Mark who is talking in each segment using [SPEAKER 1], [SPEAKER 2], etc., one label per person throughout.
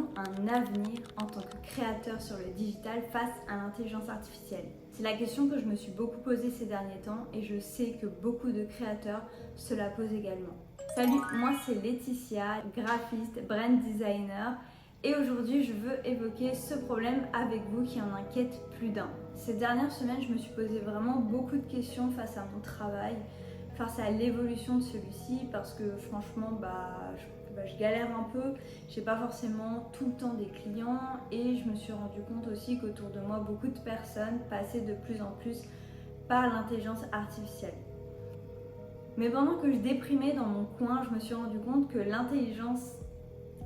[SPEAKER 1] a-t-on un avenir en tant que créateur sur le digital face à l'intelligence artificielle? C'est la question que je me suis beaucoup posée ces derniers temps et je sais que beaucoup de créateurs se la posent également. Salut, moi c'est Laetitia, graphiste, brand designer et aujourd'hui je veux évoquer ce problème avec vous qui en inquiète plus d'un. Ces dernières semaines, je me suis posé vraiment beaucoup de questions face à mon travail, face à l'évolution de celui-ci parce que franchement je galère un peu, j'ai pas forcément tout le temps des clients et je me suis rendu compte aussi qu'autour de moi beaucoup de personnes passaient de plus en plus par l'intelligence artificielle. Mais pendant que je déprimais dans mon coin, je me suis rendu compte que l'intelligence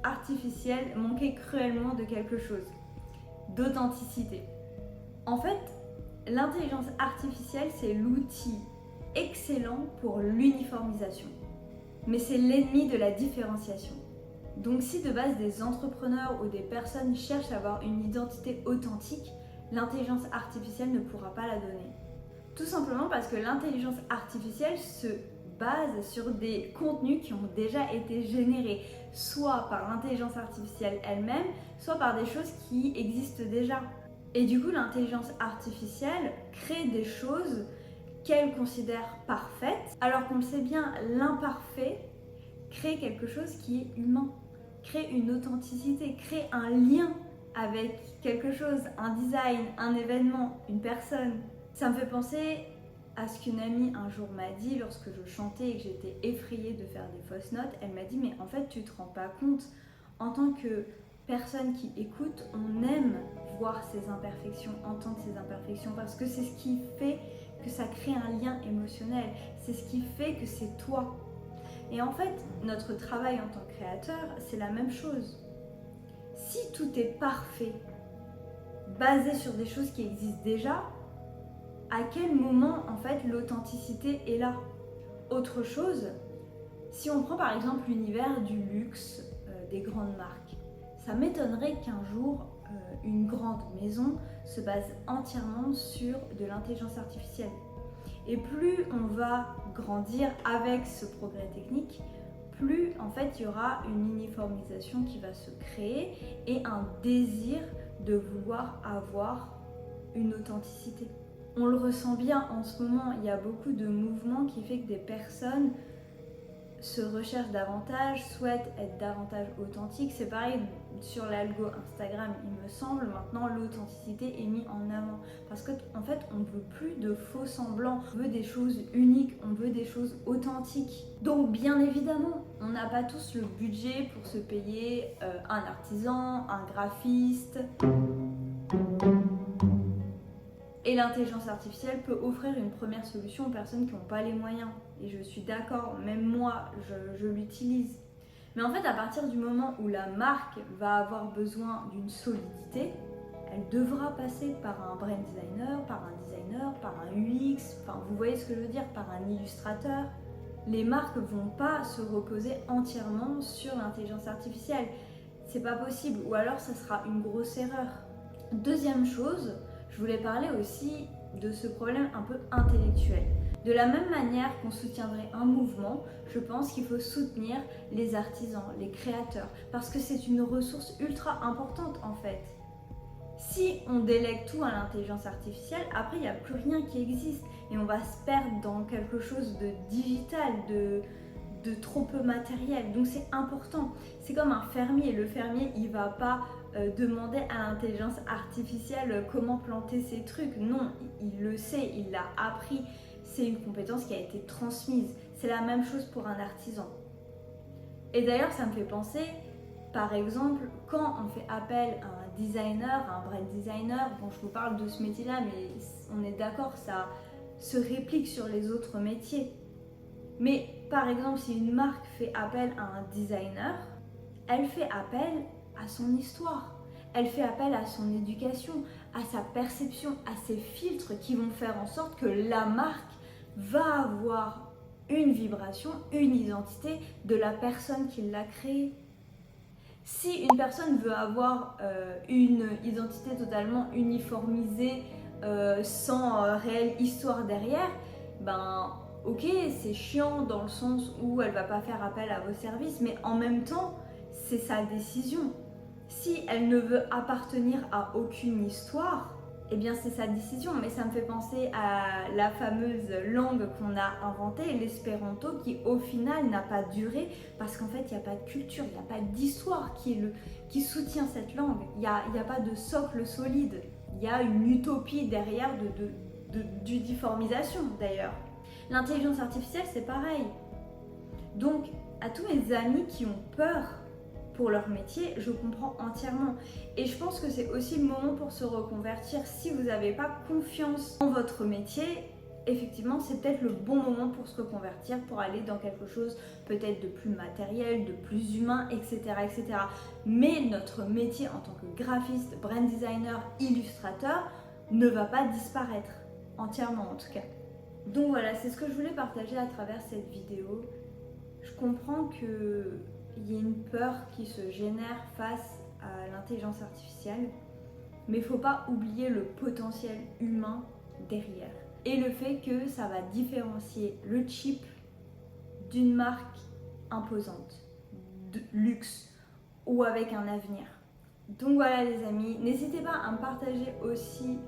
[SPEAKER 1] artificielle manquait cruellement de quelque chose, d'authenticité. En fait, l'intelligence artificielle, c'est l'outil excellent pour l'uniformisation. Mais c'est l'ennemi de la différenciation. Donc si de base des entrepreneurs ou des personnes cherchent à avoir une identité authentique, l'intelligence artificielle ne pourra pas la donner. Tout simplement parce que l'intelligence artificielle se base sur des contenus qui ont déjà été générés, soit par l'intelligence artificielle elle-même, soit par des choses qui existent déjà. Et du coup, l'intelligence artificielle crée des choses qu'elle considère parfaites, alors qu'on le sait bien, l'imparfait crée quelque chose qui est humain, crée une authenticité, crée un lien avec quelque chose, un design, un événement, une personne. Ça me fait penser à ce qu'une amie un jour m'a dit lorsque je chantais et que j'étais effrayée de faire des fausses notes. Elle m'a dit mais en fait tu te rends pas compte, en tant que personne qui écoute, on aime voir ses imperfections, entendre ses imperfections parce que c'est ce qui fait que ça crée un lien émotionnel, c'est ce qui fait que c'est toi. Et en fait, notre travail en tant que créateur, c'est la même chose. Si tout est parfait, basé sur des choses qui existent déjà, à quel moment en fait l'authenticité est là? Autre chose, si on prend par exemple l'univers du luxe, des grandes marques, ça m'étonnerait qu'un jour une grande maison se base entièrement sur de l'intelligence artificielle. Et plus on va grandir avec ce progrès technique, plus en fait il y aura une uniformisation qui va se créer et un désir de vouloir avoir une authenticité. On le ressent bien en ce moment, il y a beaucoup de mouvements qui font que des personnes se recherchent davantage, souhaitent être davantage authentiques. C'est pareil sur l'algo Instagram, il me semble, maintenant l'authenticité est mise en avant. Parce qu'en fait, on ne veut plus de faux semblants, on veut des choses uniques, on veut des choses authentiques. Donc bien évidemment, on n'a pas tous le budget pour se payer un artisan, un graphiste. Et l'intelligence artificielle peut offrir une première solution aux personnes qui n'ont pas les moyens. Et je suis d'accord, même moi, je l'utilise. Mais en fait, à partir du moment où la marque va avoir besoin d'une solidité, elle devra passer par un brand designer, par un UX, enfin vous voyez ce que je veux dire, par un illustrateur. Les marques ne vont pas se reposer entièrement sur l'intelligence artificielle. C'est pas possible, ou alors ça sera une grosse erreur. Deuxième chose, je voulais parler aussi de ce problème un peu intellectuel. De la même manière qu'on soutiendrait un mouvement, je pense qu'il faut soutenir les artisans, les créateurs, parce que c'est une ressource ultra importante en fait. Si on délègue tout à l'intelligence artificielle, après il n'y a plus rien qui existe et on va se perdre dans quelque chose de digital, de trop peu matériel. Donc c'est important. C'est comme un fermier. Le fermier, il va pas demander à l'intelligence artificielle comment planter ses trucs. Non, il le sait, il l'a appris. C'est une compétence qui a été transmise. C'est la même chose pour un artisan. Et d'ailleurs, ça me fait penser, par exemple, quand on fait appel à un designer, à un brand designer, bon, je vous parle de ce métier-là, mais on est d'accord, ça se réplique sur les autres métiers. Mais par exemple, si une marque fait appel à un designer, elle fait appel à son histoire, elle fait appel à son éducation, à sa perception, à ses filtres qui vont faire en sorte que la marque va avoir une vibration, une identité de la personne qui l'a créée. Si une personne veut avoir une identité totalement uniformisée, sans réelle histoire derrière, ben ok, c'est chiant dans le sens où elle va pas faire appel à vos services, mais en même temps, c'est sa décision. Si si elle ne veut appartenir à aucune histoire, eh bien c'est sa décision, mais ça me fait penser à la fameuse langue qu'on a inventée, l'espéranto, qui au final n'a pas duré parce qu'en fait il n'y a pas de culture, il n'y a pas d'histoire qui soutient cette langue, il n'y a pas de socle solide, il y a une utopie derrière d'uniformisation d'ailleurs. L'intelligence artificielle c'est pareil. Donc à tous mes amis qui ont peur pour leur métier, je comprends entièrement. Et je pense que c'est aussi le moment pour se reconvertir. Si vous n'avez pas confiance en votre métier, effectivement, c'est peut-être le bon moment pour se reconvertir, pour aller dans quelque chose peut-être de plus matériel, de plus humain, etc., etc. Mais notre métier en tant que graphiste, brand designer, illustrateur ne va pas disparaître, entièrement en tout cas. Donc voilà, c'est ce que je voulais partager à travers cette vidéo. Je comprends que il y a une peur qui se génère face à l'intelligence artificielle, mais il ne faut pas oublier le potentiel humain derrière et le fait que ça va différencier le chip d'une marque imposante, de luxe ou avec un avenir. Donc voilà les amis, n'hésitez pas à me partager aussi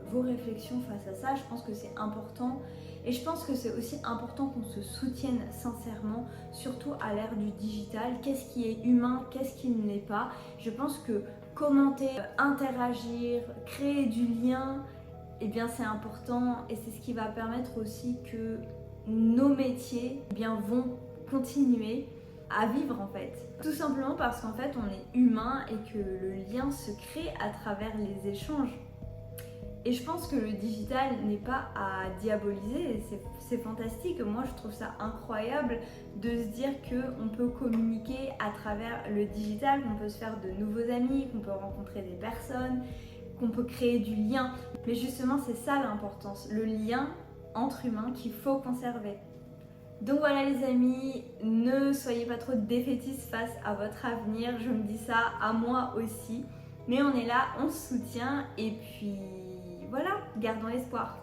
[SPEAKER 1] vos réflexions face à ça, je pense que c'est important. Et je pense que c'est aussi important qu'on se soutienne sincèrement, surtout à l'ère du digital. Qu'est-ce qui est humain, qu'est-ce qui ne l'est pas. Je pense que commenter, interagir, créer du lien, eh bien c'est important et c'est ce qui va permettre aussi que nos métiers vont continuer à vivre en fait. Tout simplement parce qu'en fait on est humain et que le lien se crée à travers les échanges. Et je pense que le digital n'est pas à diaboliser, c'est fantastique. Moi je trouve ça incroyable de se dire qu'on peut communiquer à travers le digital, qu'on peut se faire de nouveaux amis, qu'on peut rencontrer des personnes, qu'on peut créer du lien. Mais justement c'est ça l'importance, le lien entre humains qu'il faut conserver. Donc voilà les amis, ne soyez pas trop défaitistes face à votre avenir, je me dis ça à moi aussi. Mais on est là, on se soutient et puis voilà, gardons l'espoir.